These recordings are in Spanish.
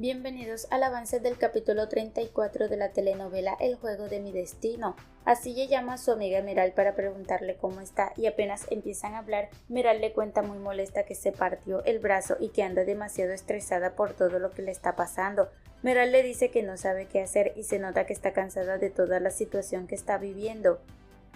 Bienvenidos al avance del capítulo 34 de la telenovela El juego de mi destino. Así llama a su amiga Meral para preguntarle cómo está y apenas empiezan a hablar, Meral le cuenta muy molesta que se partió el brazo y que anda demasiado estresada por todo lo que le está pasando. Meral le dice que no sabe qué hacer y se nota que está cansada de toda la situación que está viviendo.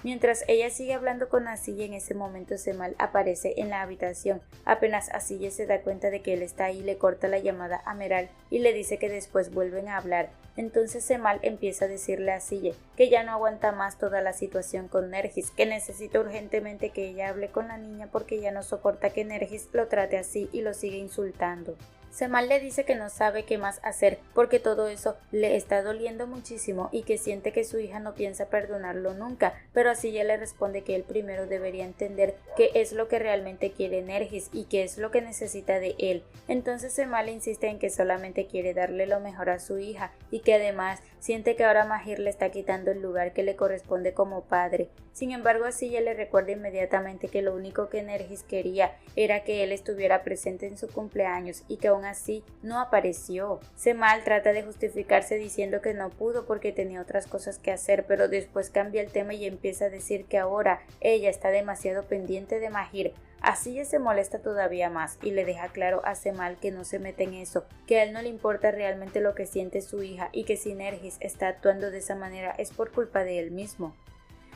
Mientras ella sigue hablando con Asille, en ese momento Cemal aparece en la habitación. Apenas Asille se da cuenta de que él está ahí, le corta la llamada a Meral y le dice que después vuelven a hablar. Entonces Cemal empieza a decirle a Asille que ya no aguanta más toda la situación con Nergis, que necesita urgentemente que ella hable con la niña porque ya no soporta que Nergis lo trate así y lo sigue insultando. Cemal le dice que no sabe qué más hacer porque todo eso le está doliendo muchísimo y que siente que su hija no piensa perdonarlo nunca, pero Asille le responde que él primero debería entender qué es lo que realmente quiere Nergis y qué es lo que necesita de él. Entonces Cemal insiste en que solamente quiere darle lo mejor a su hija y que además siente que ahora Mahir le está quitando el lugar que le corresponde como padre. Sin embargo, Asille le recuerda inmediatamente que lo único que Nergis quería era que él estuviera presente en su cumpleaños y que aún así no apareció. Cemal trata de justificarse diciendo que no pudo porque tenía otras cosas que hacer, pero después cambia el tema y empieza a decir que ahora ella está demasiado pendiente de Mahir. Asille se molesta todavía más y le deja claro a Cemal que no se mete en eso, que a él no le importa realmente lo que siente su hija y que si Nergis está actuando de esa manera es por culpa de él mismo.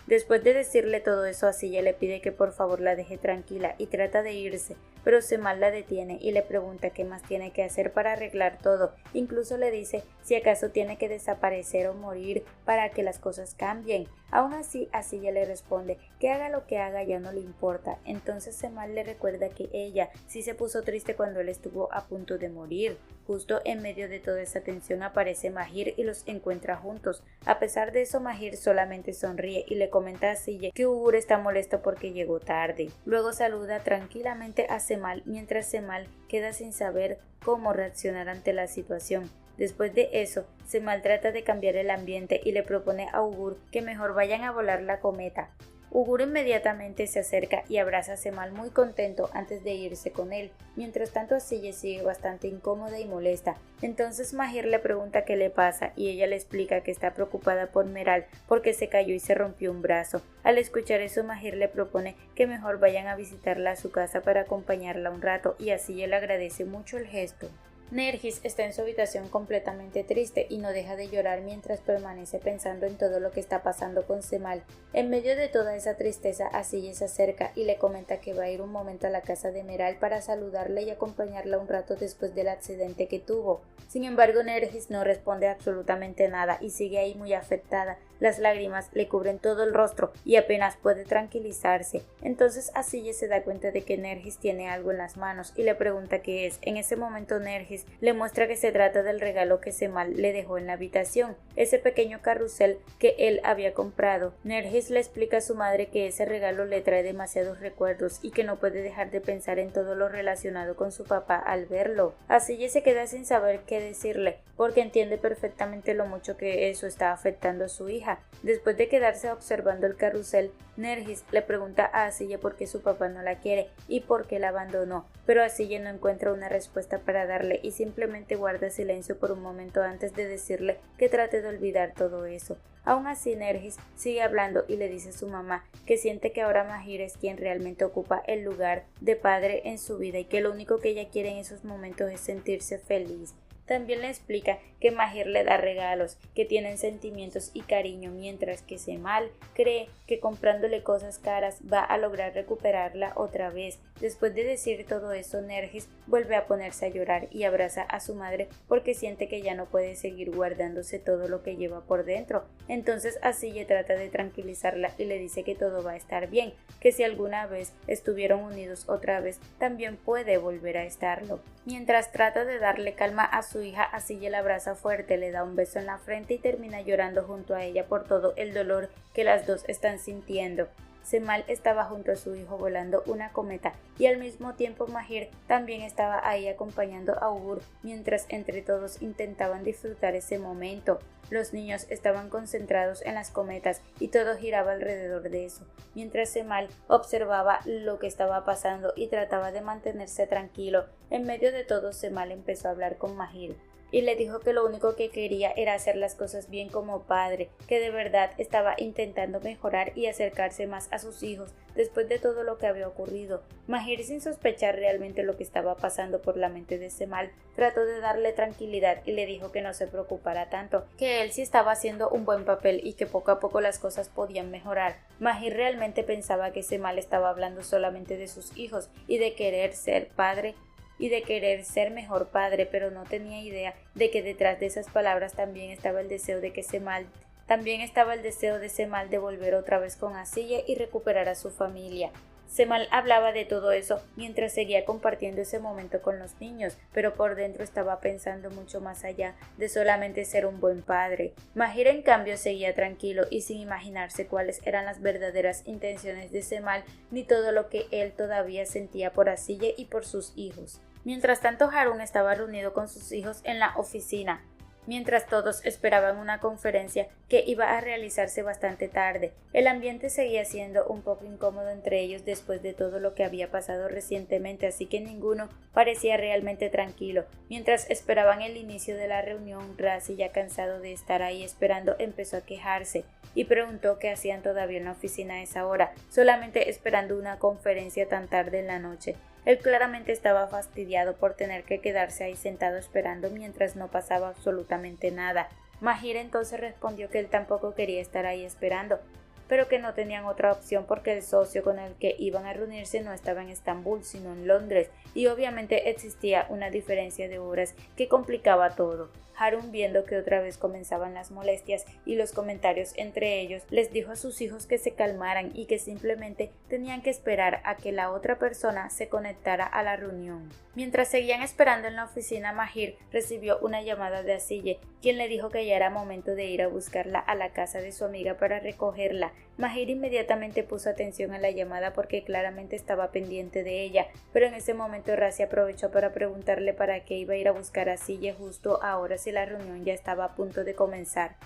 Después de decirle todo eso, Asille le pide que por favor la deje tranquila y trata de irse, pero Cemal la detiene y le pregunta qué más tiene que hacer para arreglar todo. Incluso le dice si acaso tiene que desaparecer o morir para que las cosas cambien. Aún así, Asille le responde que haga lo que haga ya no le importa. Entonces Cemal le recuerda que ella sí se puso triste cuando él estuvo a punto de morir. Justo en medio de toda esa tensión aparece Mahir y los encuentra juntos. A pesar de eso, Mahir solamente sonríe y le comenta a Asille que Ugur está molesto porque llegó tarde. Luego saluda tranquilamente a Cemal mientras Cemal queda sin saber cómo reaccionar ante la situación. Después de eso, Cemal trata de cambiar el ambiente y le propone a Ugur que mejor vayan a volar la cometa. Ugur inmediatamente se acerca y abraza a Cemal muy contento antes de irse con él. Mientras tanto, Asille sigue bastante incómoda y molesta. Entonces Mahir le pregunta qué le pasa y ella le explica que está preocupada por Meral porque se cayó y se rompió un brazo. Al escuchar eso, Mahir le propone que mejor vayan a visitarla a su casa para acompañarla un rato y Asille le agradece mucho el gesto. Nergis está en su habitación completamente triste y no deja de llorar mientras permanece pensando en todo lo que está pasando con Cemal. En medio de toda esa tristeza, Asille se acerca y le comenta que va a ir un momento a la casa de Meral para saludarla y acompañarla un rato después del accidente que tuvo. Sin embargo, Nergis no responde absolutamente nada y sigue ahí muy afectada. Las lágrimas le cubren todo el rostro y apenas puede tranquilizarse. Entonces Asille se da cuenta de que Nergis tiene algo en las manos y le pregunta qué es. En ese momento Nergis le muestra que se trata del regalo que Cemal le dejó en la habitación, ese pequeño carrusel que él había comprado. Nergis le explica a su madre que ese regalo le trae demasiados recuerdos y que no puede dejar de pensar en todo lo relacionado con su papá al verlo. Asille se queda sin saber qué decirle, porque entiende perfectamente lo mucho que eso está afectando a su hija. Después de quedarse observando el carrusel, Nergis le pregunta a Asille por qué su papá no la quiere y por qué la abandonó, pero Asille no encuentra una respuesta para darle y simplemente guarda silencio por un momento antes de decirle que trate de olvidar todo eso. Aún así, Nergis sigue hablando y le dice a su mamá que siente que ahora Mahir es quien realmente ocupa el lugar de padre en su vida y que lo único que ella quiere en esos momentos es sentirse feliz. También le explica que Mahir le da regalos, que tienen sentimientos y cariño, mientras que Cemal cree que comprándole cosas caras va a lograr recuperarla otra vez. Después de decir todo eso, Nergis vuelve a ponerse a llorar y abraza a su madre porque siente que ya no puede seguir guardándose todo lo que lleva por dentro. Entonces Asille trata de tranquilizarla y le dice que todo va a estar bien, que si alguna vez estuvieron unidos otra vez, también puede volver a estarlo. Mientras trata de darle calma a su hija, Asille la abraza fuerte, le da un beso en la frente y termina llorando junto a ella por todo el dolor que las dos están sintiendo. Cemal estaba junto a su hijo volando una cometa y al mismo tiempo Mahir también estaba ahí acompañando a Ugur mientras entre todos intentaban disfrutar ese momento. Los niños estaban concentrados en las cometas y todo giraba alrededor de eso, mientras Cemal observaba lo que estaba pasando y trataba de mantenerse tranquilo. En medio de todo, Cemal empezó a hablar con Mahir. y le dijo que lo único que quería era hacer las cosas bien como padre, que de verdad estaba intentando mejorar y acercarse más a sus hijos después de todo lo que había ocurrido. Mahir, sin sospechar realmente lo que estaba pasando por la mente de Cemal, trató de darle tranquilidad y le dijo que no se preocupara tanto, que él sí estaba haciendo un buen papel y que poco a poco las cosas podían mejorar. Mahir realmente pensaba que Cemal estaba hablando solamente de sus hijos y de querer ser padre y de querer ser mejor padre, pero no tenía idea de que detrás de esas palabras también estaba el deseo de Cemal de volver otra vez con Asiye y recuperar a su familia. Cemal hablaba de todo eso mientras seguía compartiendo ese momento con los niños, pero por dentro estaba pensando mucho más allá de solamente ser un buen padre. Mahir, en cambio, seguía tranquilo y sin imaginarse cuáles eran las verdaderas intenciones de Cemal ni todo lo que él todavía sentía por Asiye y por sus hijos. Mientras tanto, Harun estaba reunido con sus hijos en la oficina, mientras todos esperaban una conferencia que iba a realizarse bastante tarde. El ambiente seguía siendo un poco incómodo entre ellos después de todo lo que había pasado recientemente, así que ninguno parecía realmente tranquilo. Mientras esperaban el inicio de la reunión, Razi, ya cansado de estar ahí esperando, empezó a quejarse y preguntó qué hacían todavía en la oficina a esa hora, solamente esperando una conferencia tan tarde en la noche. Él claramente estaba fastidiado por tener que quedarse ahí sentado esperando mientras no pasaba absolutamente nada. Mahir entonces respondió que él tampoco quería estar ahí esperando, pero que no tenían otra opción porque el socio con el que iban a reunirse no estaba en Estambul, sino en Londres, y obviamente existía una diferencia de horas que complicaba todo. Harun, viendo que otra vez comenzaban las molestias y los comentarios entre ellos, les dijo a sus hijos que se calmaran y que simplemente tenían que esperar a que la otra persona se conectara a la reunión. Mientras seguían esperando en la oficina, Mahir recibió una llamada de Asiye, quien le dijo que ya era momento de ir a buscarla a la casa de su amiga para recogerla. Mahir inmediatamente puso atención a la llamada porque claramente estaba pendiente de ella, pero en ese momento Razi aprovechó para preguntarle para qué iba a ir a buscar a Asiye justo ahora si la reunión ya estaba a punto de comenzar.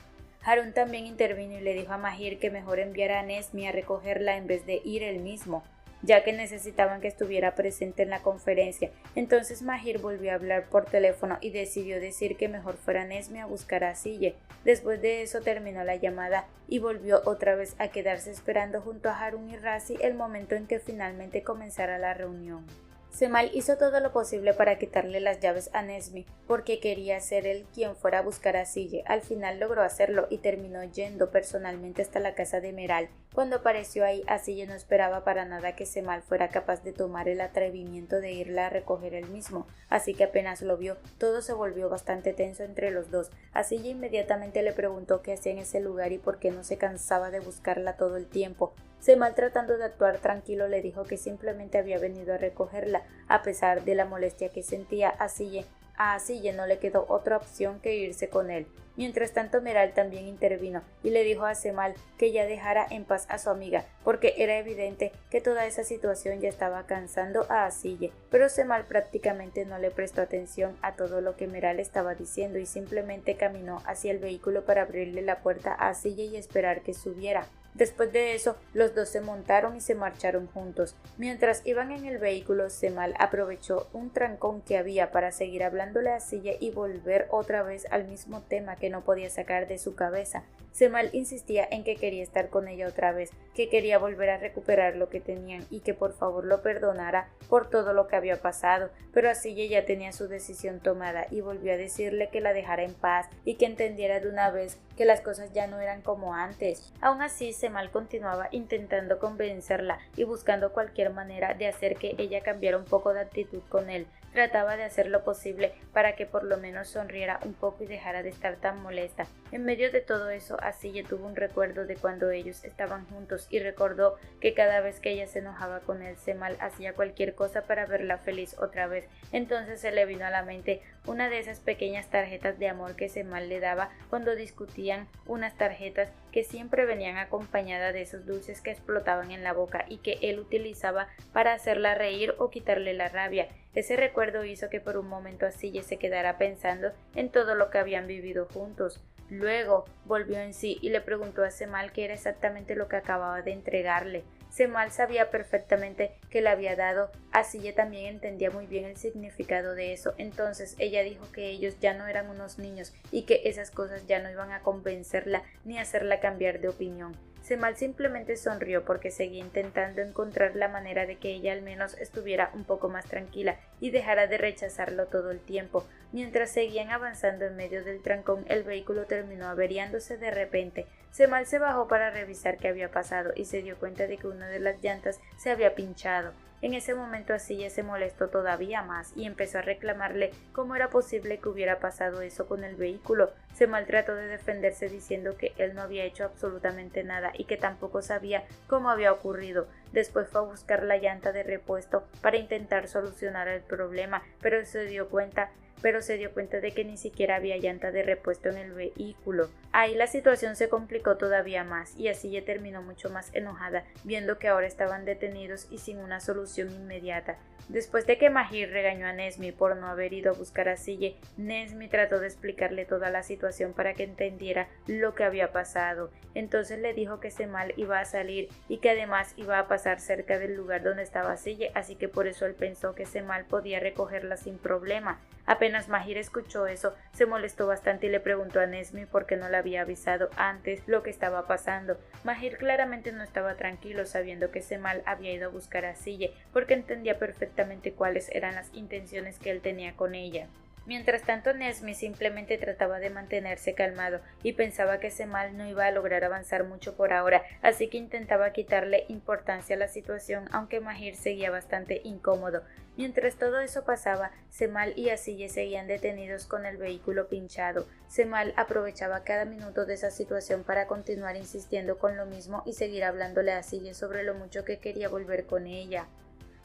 Harun también intervino y le dijo a Mahir que mejor enviara a Nesmi a recogerla en vez de ir él mismo, ya que necesitaban que estuviera presente en la conferencia. Entonces Mahir volvió a hablar por teléfono y decidió decir que mejor fuera Nesmi a buscar a Asiye. Después de eso terminó la llamada y volvió otra vez a quedarse esperando junto a Harun y Razi el momento en que finalmente comenzara la reunión. Cemal hizo todo lo posible para quitarle las llaves a Nesmi, porque quería ser él quien fuera a buscar a Asiye. Al final logró hacerlo y terminó yendo personalmente hasta la casa de Meral. Cuando apareció ahí, Asiye no esperaba para nada que Cemal fuera capaz de tomar el atrevimiento de irla a recoger él mismo, así que apenas lo vio, todo se volvió bastante tenso entre los dos. Asiye inmediatamente le preguntó qué hacía en ese lugar y por qué no se cansaba de buscarla todo el tiempo. Cemal, tratando de actuar tranquilo, le dijo que simplemente había venido a recogerla, a pesar de la molestia que sentía. A Asiye no le quedó otra opción que irse con él. Mientras tanto, Meral también intervino y le dijo a Cemal que ya dejara en paz a su amiga, porque era evidente que toda esa situación ya estaba cansando a Asiye, pero Cemal prácticamente no le prestó atención a todo lo que Meral estaba diciendo y simplemente caminó hacia el vehículo para abrirle la puerta a Asiye y esperar que subiera. Después de eso, los dos se montaron y se marcharon juntos. Mientras iban en el vehículo, Cemal aprovechó un trancón que había para seguir hablándole a Asiye y volver otra vez al mismo tema que no podía sacar de su cabeza. Cemal insistía en que quería estar con ella otra vez, que quería volver a recuperar lo que tenían y que por favor lo perdonara por todo lo que había pasado, pero Asiye ya tenía su decisión tomada y volvió a decirle que la dejara en paz y que entendiera de una vez que las cosas ya no eran como antes. Aún así, Cemal continuaba intentando convencerla y buscando cualquier manera de hacer que ella cambiara un poco de actitud con él. Trataba de hacer lo posible para que por lo menos sonriera un poco y dejara de estar tan molesta. En medio de todo eso, Asiye tuvo un recuerdo de cuando ellos estaban juntos y recordó que cada vez que ella se enojaba con él, Cemal hacía cualquier cosa para verla feliz otra vez. Entonces se le vino a la mente una de esas pequeñas tarjetas de amor que Cemal le daba cuando discutían, unas tarjetas que siempre venían acompañadas de esos dulces que explotaban en la boca y que él utilizaba para hacerla reír o quitarle la rabia. Ese recuerdo hizo que por un momento Asiye se quedara pensando en todo lo que habían vivido juntos. Luego volvió en sí y le preguntó a Cemal qué era exactamente lo que acababa de entregarle. Semal sabía perfectamente que le había dado, Asille también entendía muy bien el significado de eso. Entonces ella dijo que ellos ya no eran unos niños y que esas cosas ya no iban a convencerla ni hacerla cambiar de opinión. Semal simplemente sonrió porque seguía intentando encontrar la manera de que ella al menos estuviera un poco más tranquila y dejara de rechazarlo todo el tiempo. Mientras seguían avanzando en medio del trancón, el vehículo terminó averiándose de repente. Semal se bajó para revisar qué había pasado y se dio cuenta de que una de las llantas se había pinchado. En ese momento Asille se molestó todavía más y empezó a reclamarle cómo era posible que hubiera pasado eso con el vehículo. Semal trató de defenderse diciendo que él no había hecho absolutamente nada y que tampoco sabía cómo había ocurrido. Después fue a buscar la llanta de repuesto para intentar solucionar el problema, pero se dio cuenta de que ni siquiera había llanta de repuesto en el vehículo. Ahí la situación se complicó todavía más y Asille terminó mucho más enojada, viendo que ahora estaban detenidos y sin una solución inmediata. Después de que Mahir regañó a Nesmi por no haber ido a buscar a Asille, Nesmi trató de explicarle toda la situación para que entendiera lo que había pasado. Entonces le dijo que Semal iba a salir y que además iba a pasar cerca del lugar donde estaba Asille, así que por eso él pensó que Semal podía recogerla sin problema. Apenas Mahir escuchó eso, se molestó bastante y le preguntó a Nesmi por qué no le había avisado antes lo que estaba pasando. Mahir claramente no estaba tranquilo sabiendo que Semal había ido a buscar a Asille, porque entendía perfectamente cuáles eran las intenciones que él tenía con ella. Mientras tanto, Nesmi simplemente trataba de mantenerse calmado y pensaba que Semal no iba a lograr avanzar mucho por ahora, así que intentaba quitarle importancia a la situación, aunque Mahir seguía bastante incómodo. Mientras todo eso pasaba, Semal y Asille seguían detenidos con el vehículo pinchado. Semal aprovechaba cada minuto de esa situación para continuar insistiendo con lo mismo y seguir hablándole a Asille sobre lo mucho que quería volver con ella.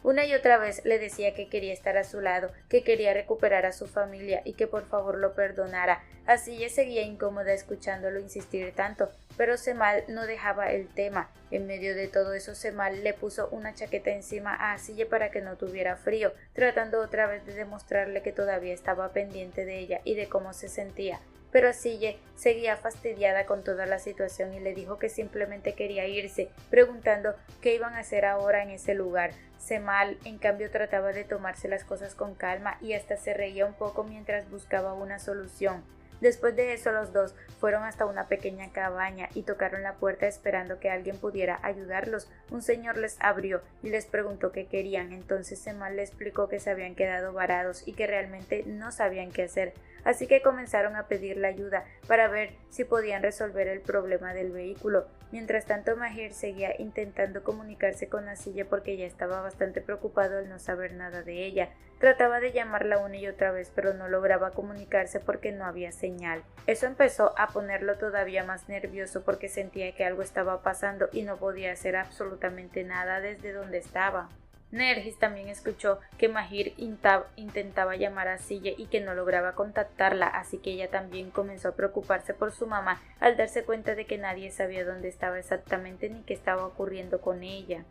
Una y otra vez le decía que quería estar a su lado, que quería recuperar a su familia y que por favor lo perdonara. Asille seguía incómoda escuchándolo insistir tanto, pero Semal no dejaba el tema. En medio de todo eso, Semal le puso una chaqueta encima a Asille para que no tuviera frío, tratando otra vez de demostrarle que todavía estaba pendiente de ella y de cómo se sentía. Pero Asille seguía fastidiada con toda la situación y le dijo que simplemente quería irse, preguntando qué iban a hacer ahora en ese lugar. Semal, en cambio, trataba de tomarse las cosas con calma y hasta se reía un poco mientras buscaba una solución. Después de eso, los dos fueron hasta una pequeña cabaña y tocaron la puerta esperando que alguien pudiera ayudarlos. Un señor les abrió y les preguntó qué querían. Entonces Semal le explicó que se habían quedado varados y que realmente no sabían qué hacer. Así que comenzaron a pedirle ayuda para ver si podían resolver el problema del vehículo. Mientras tanto, Mahir seguía intentando comunicarse con Asille porque ya estaba bastante preocupado al no saber nada de ella. Trataba de llamarla una y otra vez, pero no lograba comunicarse porque no había señal. Eso empezó a ponerlo todavía más nervioso porque sentía que algo estaba pasando y no podía hacer absolutamente nada desde donde estaba. Nergis también escuchó que Mahir intentaba llamar a Asille y que no lograba contactarla, así que ella también comenzó a preocuparse por su mamá al darse cuenta de que nadie sabía dónde estaba exactamente ni qué estaba ocurriendo con ella.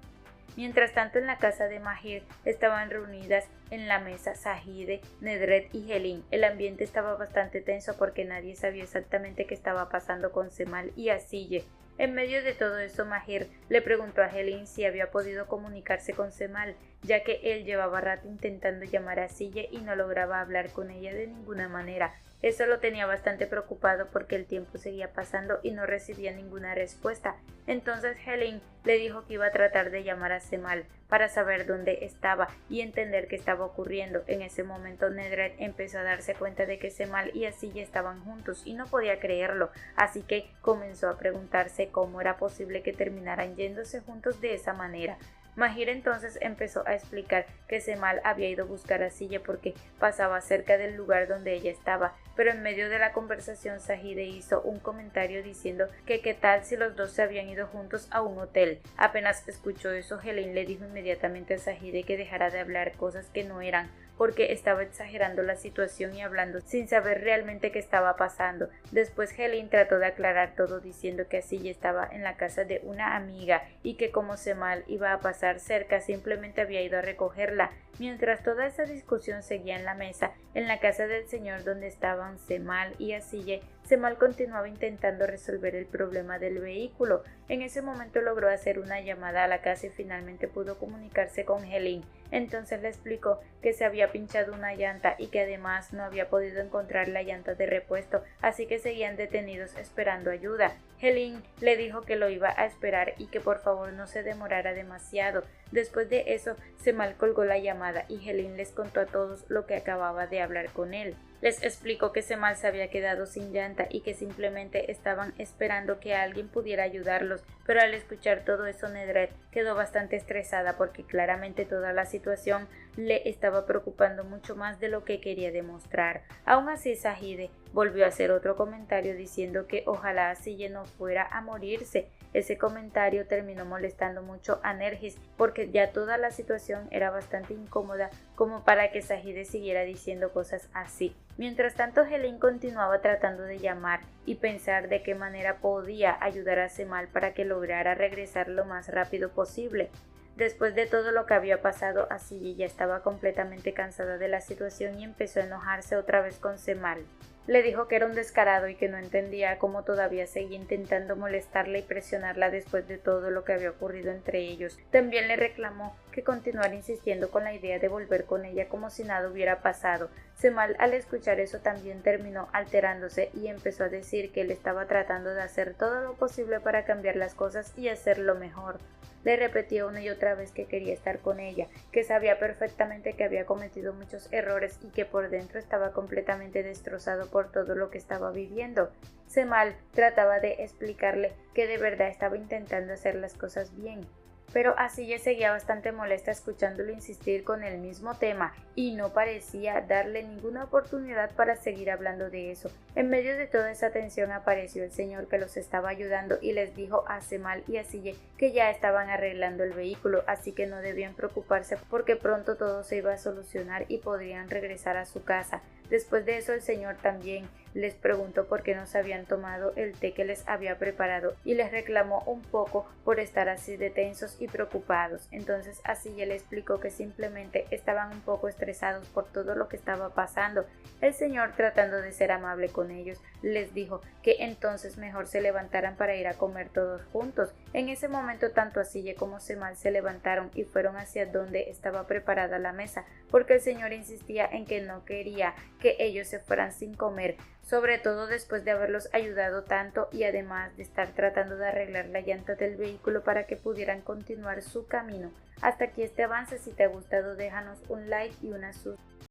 Mientras tanto, en la casa de Mahir estaban reunidas en la mesa Zahide, Nedret y Helin. El ambiente estaba bastante tenso porque nadie sabía exactamente qué estaba pasando con Semal y Asille. En medio de todo eso, Mahir le preguntó a Helin si había podido comunicarse con Semal, ya que él llevaba rato intentando llamar a Asille y no lograba hablar con ella de ninguna manera. Eso lo tenía bastante preocupado porque el tiempo seguía pasando y no recibía ninguna respuesta. Entonces Helin le dijo que iba a tratar de llamar a Semal para saber dónde estaba y entender qué estaba ocurriendo. En ese momento Nedret empezó a darse cuenta de que Semal y Asille estaban juntos y no podía creerlo, así que comenzó a preguntarse cómo era posible que terminaran yéndose juntos de esa manera. Mahir entonces empezó a explicar que Semal había ido a buscar a Asille porque pasaba cerca del lugar donde ella estaba, pero en medio de la conversación Zahide hizo un comentario diciendo que qué tal si los dos se habían ido juntos a un hotel. Apenas escuchó eso, Helin le dijo inmediatamente a Zahide que dejara de hablar cosas que no eran, porque estaba exagerando la situación y hablando sin saber realmente qué estaba pasando. Después Helin trató de aclarar todo diciendo que Asille estaba en la casa de una amiga y que como Semal iba a pasar cerca simplemente había ido a recogerla. Mientras toda esa discusión seguía en la mesa, en la casa del señor donde estaban Semal y Asille, Semal continuaba intentando resolver el problema del vehículo. En ese momento logró hacer una llamada a la casa y finalmente pudo comunicarse con Helene. Entonces le explicó que se había pinchado una llanta y que además no había podido encontrar la llanta de repuesto, así que seguían detenidos esperando ayuda. Helene le dijo que lo iba a esperar y que por favor no se demorara demasiado. Después de eso, Semal colgó la llamada y Helene les contó a todos lo que acababa de hablar con él. Les explicó que Semal se había quedado sin llanta y que simplemente estaban esperando que alguien pudiera ayudarlos, pero al escuchar todo eso Nedret quedó bastante estresada porque claramente toda la situación le estaba preocupando mucho más de lo que quería demostrar. Aún así Zahide volvió a hacer otro comentario diciendo que ojalá Asille no fuera a morirse. Ese comentario terminó molestando mucho a Nergis porque ya toda la situación era bastante incómoda como para que Zahide siguiera diciendo cosas así. Mientras tanto, Helene continuaba tratando de llamar y pensar de qué manera podía ayudar a Semal para que lograra regresar lo más rápido posible. Después de todo lo que había pasado, Asille ya estaba completamente cansada de la situación y empezó a enojarse otra vez con Semal. Le dijo que era un descarado y que no entendía cómo todavía seguía intentando molestarla y presionarla después de todo lo que había ocurrido entre ellos. También le reclamó que continuara insistiendo con la idea de volver con ella como si nada hubiera pasado. Semal al escuchar eso también terminó alterándose y empezó a decir que él estaba tratando de hacer todo lo posible para cambiar las cosas y hacerlo mejor. Le repetió una y otra vez que quería estar con ella, que sabía perfectamente que había cometido muchos errores y que por dentro estaba completamente destrozado por todo lo que estaba viviendo. Semal trataba de explicarle que de verdad estaba intentando hacer las cosas bien, pero Asille seguía bastante molesta escuchándolo insistir con el mismo tema y no parecía darle ninguna oportunidad para seguir hablando de eso. En medio de toda esa tensión apareció el señor que los estaba ayudando y les dijo a Semal y Asille que ya estaban arreglando el vehículo, así que no debían preocuparse porque pronto todo se iba a solucionar y podrían regresar a su casa. Después de eso el señor también les preguntó por qué no se habían tomado el té que les había preparado y les reclamó un poco por estar así de tensos y preocupados. Entonces Asille le explicó que simplemente estaban un poco estresados por todo lo que estaba pasando. El señor, tratando de ser amable con ellos, les dijo que entonces mejor se levantaran para ir a comer todos juntos. En ese momento tanto Asille como Semal se levantaron y fueron hacia donde estaba preparada la mesa, porque el señor insistía en que no quería que ellos se fueran sin comer, sobre todo después de haberlos ayudado tanto y además de estar tratando de arreglar la llanta del vehículo para que pudieran continuar su camino. Hasta aquí este avance. Si te ha gustado, déjanos un like y una suscripción.